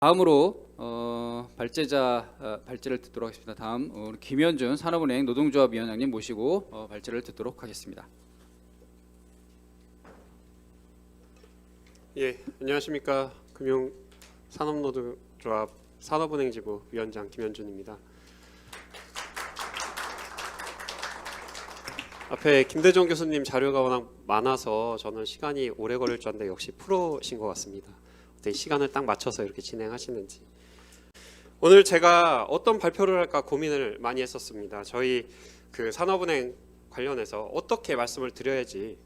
다음으로 발제를 듣도록 하겠습니다. 다음 우리 김현준 산업은행 노동조합위원장님 모시고 발제를 듣도록 하겠습니다. 예, 안녕하십니까. 금융산업노동조합 산업은행지부 위원장 김현준입니다. 앞에 김대중 교수님 자료가 워낙 많아서 저는 시간이 오래 걸릴 줄 알았는데 역시 프로신 것 같습니다. 어떻게 시간을 딱 맞춰서 이렇게 진행하시는지. 오늘 제가 어떤 발표를 할까 고민을 많이 했었습니다. 저희 그 산업은행 관련해서 어떻게 말씀을 드려야지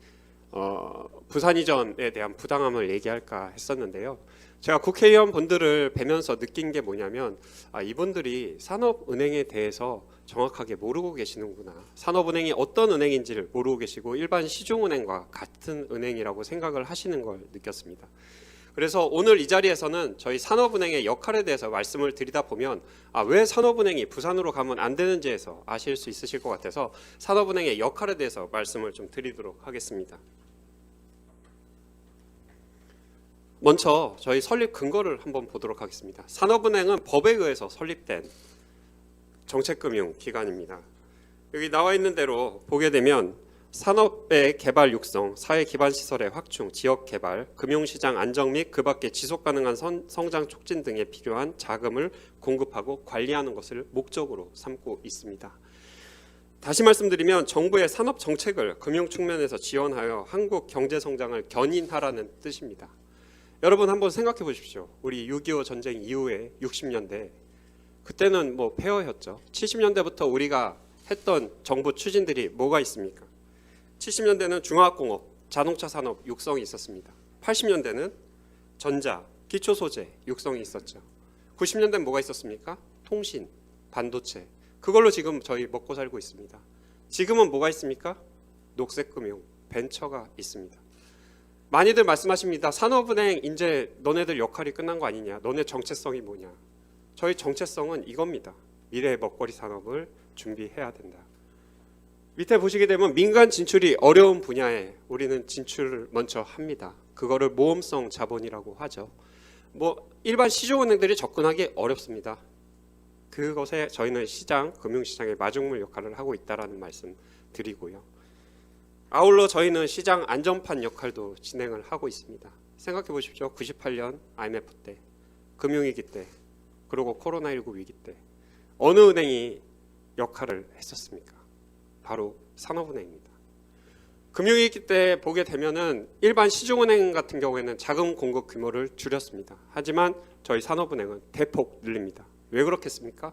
부산 이전에 대한 부당함을 얘기할까 했었는데요. 제가 국회의원 분들을 뵈면서 느낀 게 뭐냐면 이분들이 산업은행에 대해서 정확하게 모르고 계시는구나. 산업은행이 어떤 은행인지를 모르고 계시고 일반 시중은행과 같은 은행이라고 생각을 하시는 걸 느꼈습니다. 그래서 오늘 이 자리에서는 저희 산업은행의 역할에 대해서 말씀을 드리다 보면 왜 산업은행이 부산으로 가면 안 되는지에서 아실 수 있으실 것 같아서 산업은행의 역할에 대해서 말씀을 좀 드리도록 하겠습니다. 먼저 저희 설립 근거를 한번 보도록 하겠습니다. 산업은행은 법에 의해서 설립된 정책금융기관입니다. 여기 나와 있는 대로 보게 되면 산업의 개발 육성, 사회 기반 시설의 확충, 지역 개발, 금융시장 안정 및 그 밖에 지속 가능한 성장 촉진 등에 필요한 자금을 공급하고 관리하는 것을 목적으로 삼고 있습니다. 다시 말씀드리면 정부의 산업 정책을 금융 측면에서 지원하여 한국 경제 성장을 견인하라는 뜻입니다. 여러분 한번 생각해 보십시오. 우리 6.25 전쟁 이후에 60년대 그때는 뭐 폐허였죠. 70년대부터 우리가 했던 정부 추진들이 뭐가 있습니까? 70년대는 중화학공업, 자동차 산업 육성이 있었습니다. 80년대는 전자, 기초소재 육성이 있었죠. 90년대는 뭐가 있었습니까? 통신, 반도체. 그걸로 지금 저희 먹고 살고 있습니다. 지금은 뭐가 있습니까? 녹색금융, 벤처가 있습니다. 많이들 말씀하십니다. 산업은행 이제 너네들 역할이 끝난 거 아니냐? 너네 정체성이 뭐냐? 저희 정체성은 이겁니다. 미래의 먹거리 산업을 준비해야 된다. 밑에 보시게 되면 민간 진출이 어려운 분야에 우리는 진출을 먼저 합니다. 그거를 모험성 자본이라고 하죠. 일반 시중은행들이 접근하기 어렵습니다. 그것에 저희는 금융시장의 마중물 역할을 하고 있다라는 말씀 드리고요. 아울러 저희는 시장 안전판 역할도 진행을 하고 있습니다. 생각해 보십시오. 98년 IMF 때, 금융위기 때, 그리고 코로나19 위기 때 어느 은행이 역할을 했었습니까? 바로 산업은행입니다. 금융위기 때 보게 되면은 일반 시중은행 같은 경우에는 자금 공급 규모를 줄였습니다. 하지만 저희 산업은행은 대폭 늘립니다. 왜 그렇겠습니까?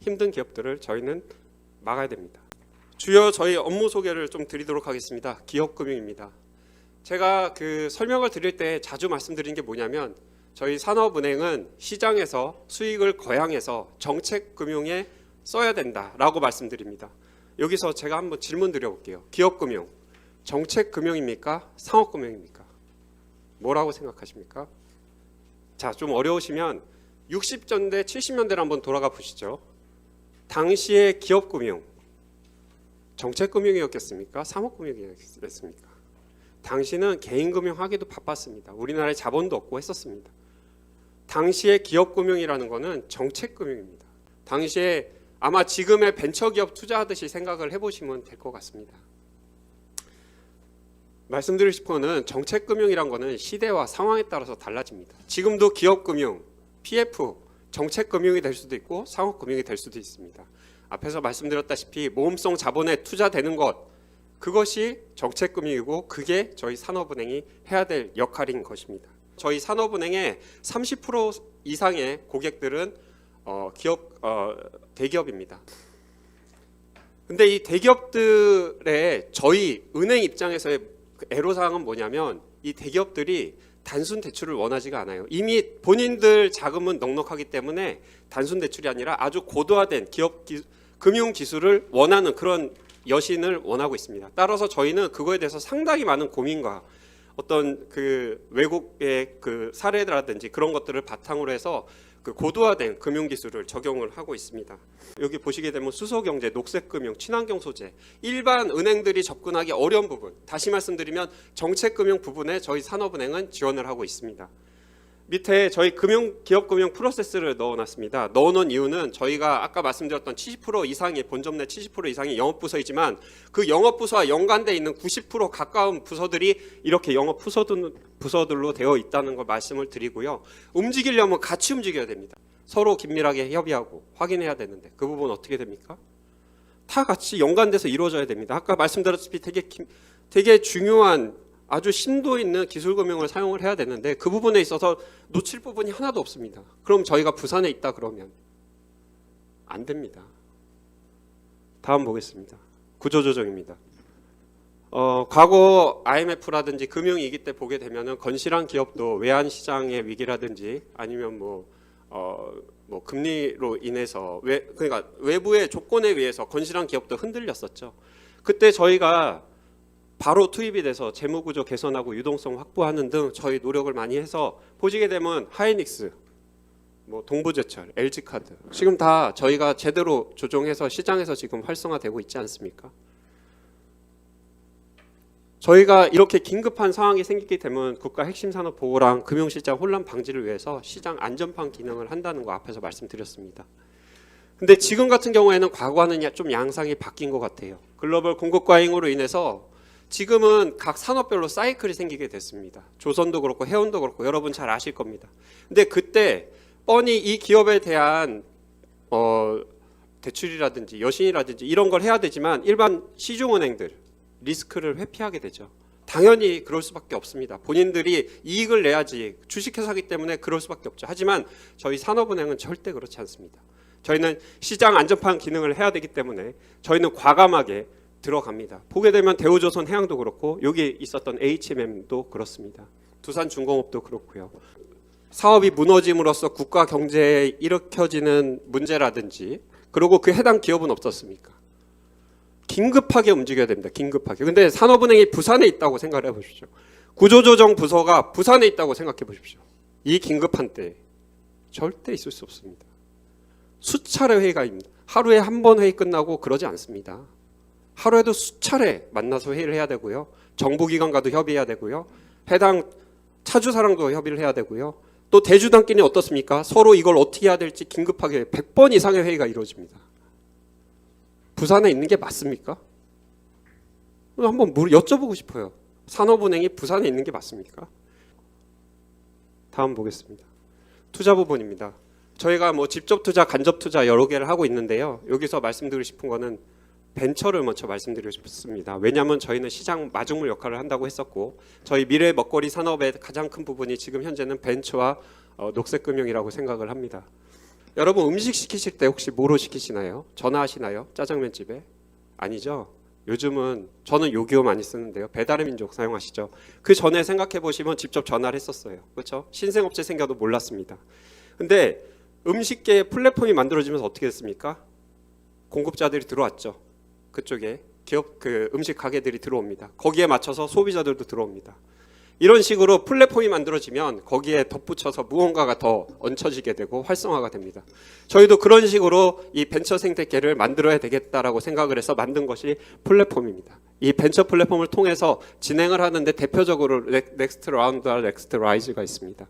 힘든 기업들을 저희는 막아야 됩니다. 주요 저희 업무 소개를 좀 드리도록 하겠습니다. 기업금융입니다. 제가 그 설명을 드릴 때 자주 말씀드린 게 뭐냐면 저희 산업은행은 시장에서 수익을 거양해서 정책금융에 써야 된다라고 말씀드립니다. 여기서 제가 한번 질문 드려볼게요. 기업금융, 정책금융입니까? 상업금융입니까? 뭐라고 생각하십니까? 자, 좀 어려우시면 60년대, 70년대를 한번 돌아가 보시죠. 당시의 기업금융, 정책금융이었겠습니까? 상업금융이었습니까? 당시는 개인금융 하기도 바빴습니다. 우리나라에 자본도 없고 했었습니다. 당시의 기업금융이라는 것은 정책금융입니다. 당시에 아마 지금의 벤처기업 투자하듯이 생각을 해보시면 될 것 같습니다. 말씀드리고 싶은 거는 정책금융이란 거는 시대와 상황에 따라서 달라집니다. 지금도 기업금융, PF, 정책금융이 될 수도 있고 상업금융이 될 수도 있습니다. 앞에서 말씀드렸다시피 모험성 자본에 투자되는 것, 그것이 정책금융이고 그게 저희 산업은행이 해야 될 역할인 것입니다. 저희 산업은행의 30% 이상의 고객들은 대기업입니다. 근데 이 대기업들의 저희 은행 입장에서의 애로사항은 뭐냐면 이 대기업들이 단순 대출을 원하지가 않아요. 이미 본인들 자금은 넉넉하기 때문에 단순 대출이 아니라 아주 고도화된 금융 기술을 원하는 그런 여신을 원하고 있습니다. 따라서 저희는 그거에 대해서 상당히 많은 고민과 어떤 그 외국의 그 사례라든지 그런 것들을 바탕으로 해서 그 고도화된 금융 기술을 적용을 하고 있습니다. 여기 보시게 되면 수소경제, 녹색금융, 친환경 소재, 일반 은행들이 접근하기 어려운 부분, 다시 말씀드리면 정책금융 부분에 저희 산업은행은 지원을 하고 있습니다. 밑에 저희 기업 금융 프로세스를 넣어놨습니다. 넣어놓은 이유는 저희가 아까 말씀드렸던 70% 이상이 본점 내 70% 이상이 영업부서이지만 그 영업부서와 연관돼 있는 90% 가까운 부서들이 이렇게 영업부서들로 되어 있다는 걸 말씀을 드리고요. 움직이려면 같이 움직여야 됩니다. 서로 긴밀하게 협의하고 확인해야 되는데 그 부분 어떻게 됩니까? 다 같이 연관돼서 이루어져야 됩니다. 아까 말씀드렸다시피 되게 중요한 아주 심도 있는 기술금융을 사용을 해야 되는데 그 부분에 있어서 놓칠 부분이 하나도 없습니다. 그럼 저희가 부산에 있다 그러면 안 됩니다. 다음 보겠습니다. 구조조정입니다. 과거 IMF라든지 금융위기 때 보게 되면은 건실한 기업도 외환시장의 위기라든지 아니면 뭐 금리로 인해서 그러니까 외부의 조건에 의해서 건실한 기업도 흔들렸었죠. 그때 저희가 바로 투입이 돼서 재무구조 개선하고 유동성 확보하는 등 저희 노력을 많이 해서 보시게 되면 하이닉스, 동부제철, LG카드 지금 다 저희가 제대로 조정해서 시장에서 지금 활성화되고 있지 않습니까? 저희가 이렇게 긴급한 상황이 생기게 되면 국가 핵심 산업 보호랑 금융시장 혼란 방지를 위해서 시장 안전판 기능을 한다는 거 앞에서 말씀드렸습니다. 근데 지금 같은 경우에는 과거와는 좀 양상이 바뀐 것 같아요. 글로벌 공급 과잉으로 인해서 지금은 각 산업별로 사이클이 생기게 됐습니다. 조선도 그렇고 해운도 그렇고 여러분 잘 아실 겁니다. 근데 그때 뻔히 이 기업에 대한 대출이라든지 여신이라든지 이런 걸 해야 되지만 일반 시중은행들 리스크를 회피하게 되죠. 당연히 그럴 수밖에 없습니다. 본인들이 이익을 내야지 주식회사이기 때문에 그럴 수밖에 없죠. 하지만 저희 산업은행은 절대 그렇지 않습니다. 저희는 시장 안전판 기능을 해야 되기 때문에 저희는 과감하게 들어갑니다. 보게 되면 대우조선 해양도 그렇고 여기 있었던 HMM도 그렇습니다. 두산중공업도 그렇고요. 사업이 무너짐으로써 국가 경제에 일으켜지는 문제라든지 그리고 그 해당 기업은 없었습니까? 긴급하게 움직여야 됩니다. 긴급하게. 근데 산업은행이 부산에 있다고 생각을 해보십시오. 구조조정 부서가 부산에 있다고 생각해 보십시오. 이 긴급한 때 절대 있을 수 없습니다. 수차례 회의가 있습니다. 하루에 한 번 회의 끝나고 그러지 않습니다. 하루에도 수차례 만나서 회의를 해야 되고요. 정부기관과도 협의해야 되고요. 해당 차주사랑도 협의를 해야 되고요. 또 대주단끼리 어떻습니까? 서로 이걸 어떻게 해야 될지 긴급하게 100번 이상의 회의가 이루어집니다. 부산에 있는 게 맞습니까? 한번 여쭤보고 싶어요. 산업은행이 부산에 있는 게 맞습니까? 다음 보겠습니다. 투자 부분입니다. 저희가 직접 투자, 간접 투자 여러 개를 하고 있는데요. 여기서 말씀드리고 싶은 거는 벤처를 먼저 말씀드리고 싶습니다. 왜냐하면 저희는 시장 마중물 역할을 한다고 했었고 저희 미래 먹거리 산업의 가장 큰 부분이 지금 현재는 벤처와 녹색금융이라고 생각을 합니다. 여러분 음식 시키실 때 혹시 뭐로 시키시나요? 전화하시나요? 짜장면집에? 아니죠. 요즘은 저는 요기요 많이 쓰는데요. 배달의 민족 사용하시죠. 그 전에 생각해 보시면 직접 전화를 했었어요. 그렇죠? 신생업체 생겨도 몰랐습니다. 근데 음식계 플랫폼이 만들어지면서 어떻게 됐습니까? 공급자들이 들어왔죠. 그쪽에 기업 음식 가게들이 들어옵니다. 거기에 맞춰서 소비자들도 들어옵니다. 이런 식으로 플랫폼이 만들어지면 거기에 덧붙여서 무언가가 더 얹혀지게 되고 활성화가 됩니다. 저희도 그런 식으로 이 벤처 생태계를 만들어야 되겠다라고 생각을 해서 만든 것이 플랫폼입니다. 이 벤처 플랫폼을 통해서 진행을 하는데 대표적으로 넥스트 라운드와 넥스트 라이즈가 있습니다.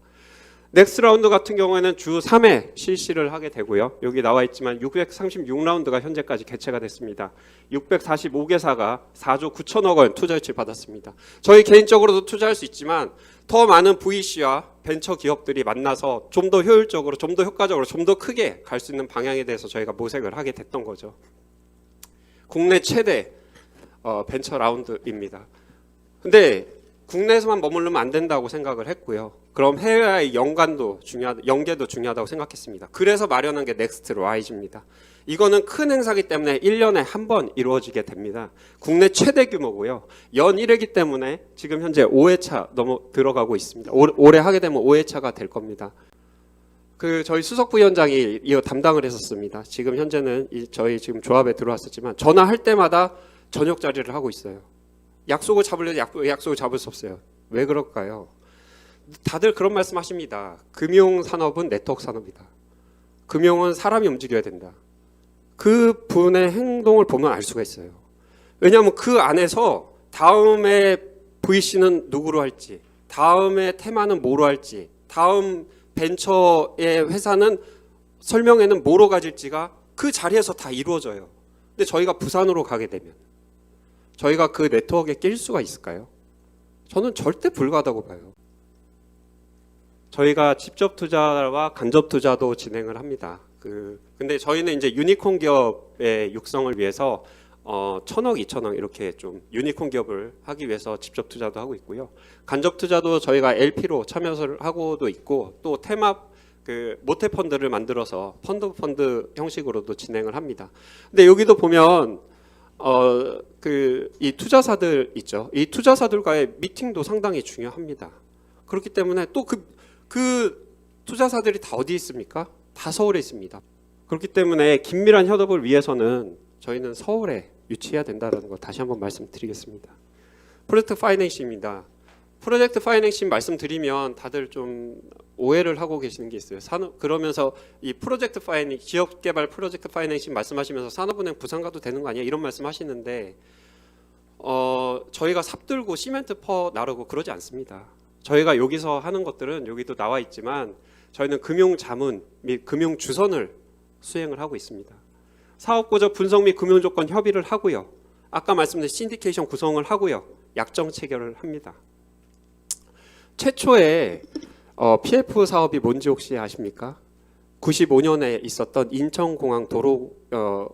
넥스트 라운드 같은 경우에는 주 3회 실시를 하게 되고요. 여기 나와 있지만 636라운드가 현재까지 개최가 됐습니다. 645개사가 4조 9천억 원 투자 유치 받았습니다. 저희 개인적으로도 투자할 수 있지만 더 많은 VC와 벤처 기업들이 만나서 좀 더 효율적으로, 좀 더 효과적으로, 좀 더 크게 갈 수 있는 방향에 대해서 저희가 모색을 하게 됐던 거죠. 국내 최대 벤처 라운드입니다. 근데 국내에서만 머무르면 안 된다고 생각을 했고요. 그럼 해외와의 연계도 중요하다고 생각했습니다. 그래서 마련한 게 넥스트 라이즈입니다. 이거는 큰 행사기 때문에 1년에 한 번 이루어지게 됩니다. 국내 최대 규모고요. 연 1회이기 때문에 지금 현재 5회차 들어가고 있습니다. 올해 하게 되면 5회차가 될 겁니다. 저희 수석부위원장이 이거 담당을 했었습니다. 지금 현재는 저희 지금 조합에 들어왔었지만 전화할 때마다 저녁 자리를 하고 있어요. 약속을 잡으려도 약속을 잡을 수 없어요. 왜 그럴까요? 다들 그런 말씀 하십니다. 금융산업은 네트워크 산업이다. 금융은 사람이 움직여야 된다. 그 분의 행동을 보면 알 수가 있어요. 왜냐하면 그 안에서 다음에 VC는 누구로 할지, 다음에 테마는 뭐로 할지 다음 벤처의 회사는 설명회는 뭐로 가질지가 그 자리에서 다 이루어져요. 근데 저희가 부산으로 가게 되면 저희가 그 네트워크에 낄 수가 있을까요? 저는 절대 불가하다고 봐요. 저희가 직접 투자와 간접 투자도 진행을 합니다. 근데 저희는 이제 유니콘 기업의 육성을 위해서 1,000억, 2,000억 이렇게 좀 유니콘 기업을 하기 위해서 직접 투자도 하고 있고요. 간접 투자도 저희가 LP로 참여를 하고도 있고 또 테마 모태 펀드를 만들어서 펀드 형식으로도 진행을 합니다. 근데 여기도 보면 이 투자사들 있죠. 이 투자사들과의 미팅도 상당히 중요합니다. 그렇기 때문에 또 그 투자사들이 다 어디 있습니까? 다 서울에 있습니다. 그렇기 때문에 긴밀한 협업을 위해서는 저희는 서울에 유치해야 된다는 거 다시 한번 말씀드리겠습니다. 프로젝트 파이낸싱입니다. 프로젝트 파이낸싱 말씀드리면 다들 좀 오해를 하고 계시는 게 있어요. 그러면서 이 프로젝트 파이낸싱, 지역 개발 프로젝트 파이낸싱 말씀하시면서 산업은행 부산 가도 되는 거 아니야? 이런 말씀하시는데 저희가 삽 들고 시멘트 퍼 나르고 그러지 않습니다. 저희가 여기서 하는 것들은 여기도 나와 있지만 저희는 금융 자문 및 금융 주선을 수행을 하고 있습니다. 사업 구조 분석 및 금융 조건 협의를 하고요. 아까 말씀드린 신디케이션 구성을 하고요. 약정 체결을 합니다. 최초에 PF 사업이 뭔지 혹시 아십니까? 95년에 있었던 인천공항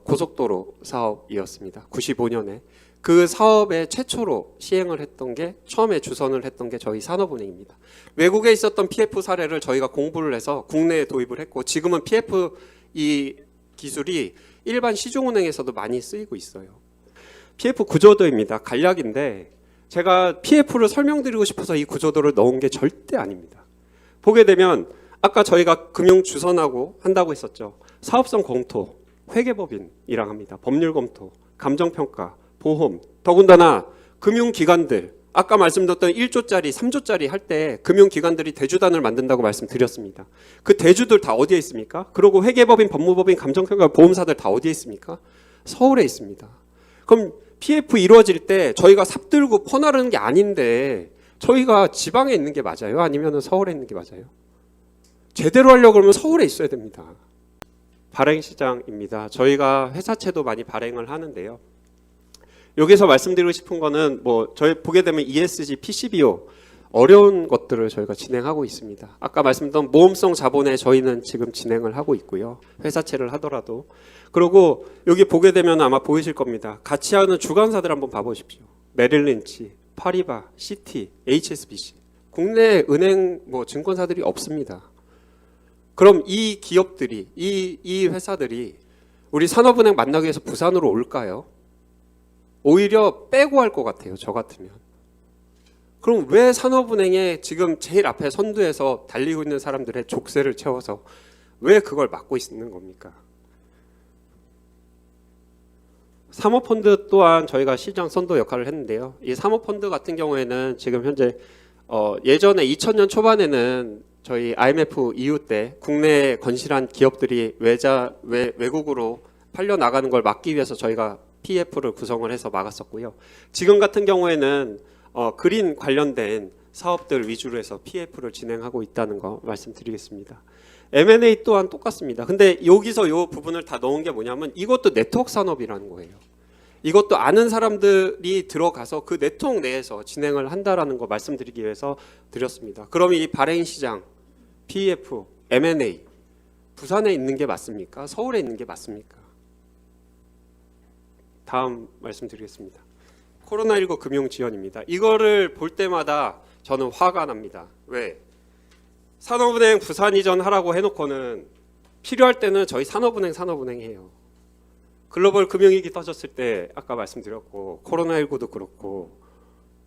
고속도로 사업이었습니다. 95년에 그 사업에 최초로 시행을 했던 게 처음에 주선을 했던 게 저희 산업은행입니다. 외국에 있었던 PF 사례를 저희가 공부를 해서 국내에 도입을 했고 지금은 PF 이 기술이 일반 시중은행에서도 많이 쓰이고 있어요. PF 구조도입니다. 간략인데 제가 PF를 설명드리고 싶어서 이 구조도를 넣은 게 절대 아닙니다. 보게 되면 아까 저희가 금융 주선하고 한다고 했었죠. 사업성 검토, 회계법인이랑 합니다. 법률 검토, 감정평가, 보험, 더군다나 금융기관들 아까 말씀드렸던 1조짜리, 3조짜리 할 때 금융기관들이 대주단을 만든다고 말씀드렸습니다. 그 대주들 다 어디에 있습니까? 그리고 회계법인, 법무법인, 감정평가, 보험사들 다 어디에 있습니까? 서울에 있습니다. 그럼 PF 이루어질 때 저희가 삽 들고 퍼나르는 게 아닌데 저희가 지방에 있는 게 맞아요? 아니면 서울에 있는 게 맞아요? 제대로 하려고 그러면 서울에 있어야 됩니다. 발행시장입니다. 저희가 회사채도 많이 발행을 하는데요. 여기서 말씀드리고 싶은 거는 저희 보게 되면 ESG, PCBO 어려운 것들을 저희가 진행하고 있습니다. 아까 말씀드린 모험성 자본에 저희는 지금 진행을 하고 있고요. 회사채를 하더라도. 그리고 여기 보게 되면 아마 보이실 겁니다. 같이 하는 주관사들 한번 봐보십시오. 메릴린치, 파리바, 시티, HSBC. 국내 은행 증권사들이 없습니다. 그럼 이 기업들이 이 회사들이 우리 산업은행 만나기 위해서 부산으로 올까요? 오히려 빼고 할 것 같아요. 저 같으면. 그럼 왜 산업은행에 지금 제일 앞에 선두에서 달리고 있는 사람들의 족쇄를 채워서 왜 그걸 막고 있는 겁니까? 사모펀드 또한 저희가 시장 선도 역할을 했는데요. 이 사모펀드 같은 경우에는 지금 현재 예전에 2000년 초반에는 저희 IMF 이후 때 국내 건실한 기업들이 외국으로 팔려 나가는 걸 막기 위해서 저희가 PF를 구성을 해서 막았었고요. 지금 같은 경우에는 그린 관련된 사업들 위주로 해서 PF를 진행하고 있다는 거 말씀드리겠습니다. M&A 또한 똑같습니다. 근데 여기서 이 부분을 다 넣은 게 뭐냐면 이것도 네트워크 산업이라는 거예요. 이것도 아는 사람들이 들어가서 그 네트워크 내에서 진행을 한다라는 거 말씀드리기 위해서 드렸습니다. 그럼 이 발행시장, PF, M&A 부산에 있는 게 맞습니까? 서울에 있는 게 맞습니까? 다음 말씀드리겠습니다. 코로나19 금융 지원입니다. 이거를 볼 때마다 저는 화가 납니다. 왜? 산업은행 부산 이전하라고 해놓고는 필요할 때는 저희 산업은행 해요. 글로벌 금융위기 터졌을 때 아까 말씀드렸고 코로나19도 그렇고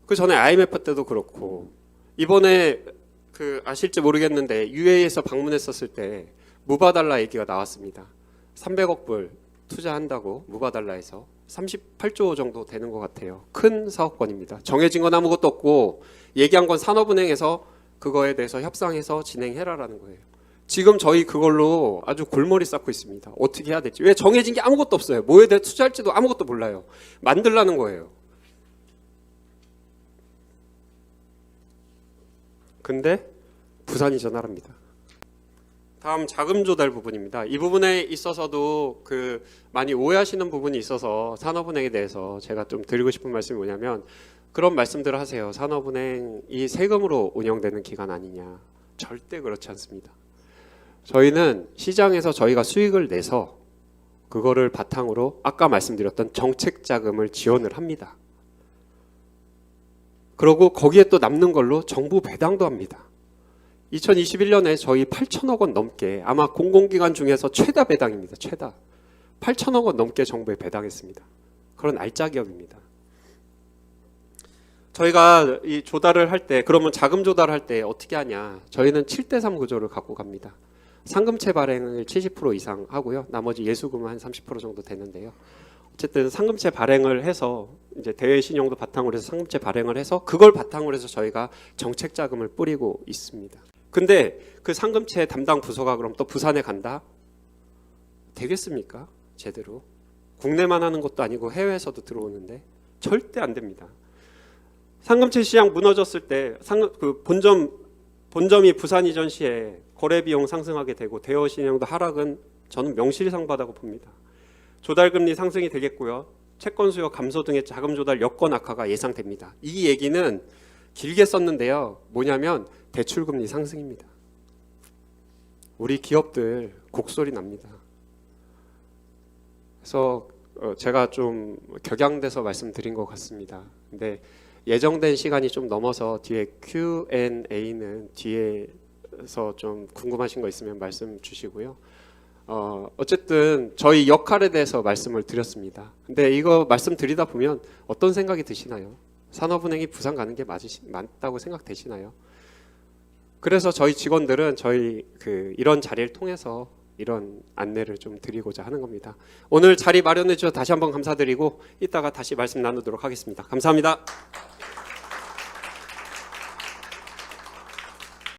그 전에 IMF 때도 그렇고 이번에 아실지 모르겠는데 UAE에서 방문했었을 때 무바달라 얘기가 나왔습니다. 300억 불 투자한다고 무바달라에서 38조 정도 되는 것 같아요. 큰 사업권입니다. 정해진 건 아무것도 없고 얘기한 건 산업은행에서 그거에 대해서 협상해서 진행해라라는 거예요. 지금 저희 그걸로 아주 골머리 쌓고 있습니다. 어떻게 해야 될지. 왜 정해진 게 아무것도 없어요. 뭐에 대해 투자할지도 아무것도 몰라요. 만들라는 거예요. 근데 부산 이전하랍니다. 다음 자금 조달 부분입니다. 이 부분에 있어서도 많이 오해하시는 부분이 있어서 산업은행에 대해서 제가 좀 드리고 싶은 말씀이 뭐냐면 그런 말씀들을 하세요. 산업은행이 세금으로 운영되는 기관 아니냐. 절대 그렇지 않습니다. 저희는 시장에서 저희가 수익을 내서 그거를 바탕으로 아까 말씀드렸던 정책 자금을 지원을 합니다. 그리고 거기에 또 남는 걸로 정부 배당도 합니다. 2021년에 저희 8천억 원 넘게 아마 공공기관 중에서 최다 배당입니다. 최다. 8천억 원 넘게 정부에 배당했습니다. 그런 알짜 기업입니다. 저희가 이 조달을 할 때 그러면 자금 조달할 때 어떻게 하냐. 저희는 7대3 구조를 갖고 갑니다. 상금채 발행을 70% 이상 하고요. 나머지 예수금은 한 30% 정도 되는데요. 어쨌든 상금채 발행을 해서 이제 대외 신용도 바탕으로 해서 상금채 발행을 해서 그걸 바탕으로 해서 저희가 정책 자금을 뿌리고 있습니다. 근데 그 상금채 담당 부서가 그럼 또 부산에 간다? 되겠습니까? 제대로. 국내만 하는 것도 아니고 해외에서도 들어오는데 절대 안 됩니다. 상금채 시장 무너졌을 때 본점이 부산 이전 시에 거래 비용 상승하게 되고 대여 신용도 하락은 저는 명실상부하다고 봅니다. 조달금리 상승이 되겠고요. 채권 수요 감소 등의 자금 조달 여건 악화가 예상됩니다. 이 얘기는 길게 썼는데요. 뭐냐면 대출금리 상승입니다. 우리 기업들 곡소리 납니다. 그래서 제가 좀 격양돼서 말씀드린 것 같습니다. 근데 예정된 시간이 좀 넘어서 뒤에 Q&A는 뒤에서 좀 궁금하신 거 있으면 말씀 주시고요. 어쨌든 저희 역할에 대해서 말씀을 드렸습니다. 근데 이거 말씀드리다 보면 어떤 생각이 드시나요? 산업은행이 부산 가는 게 맞다고 생각되시나요? 그래서 저희 직원들은 이런 자리를 통해서 이런 안내를 좀 드리고자 하는 겁니다. 오늘 자리 마련해 주셔서 다시 한번 감사드리고 이따가 다시 말씀 나누도록 하겠습니다. 감사합니다.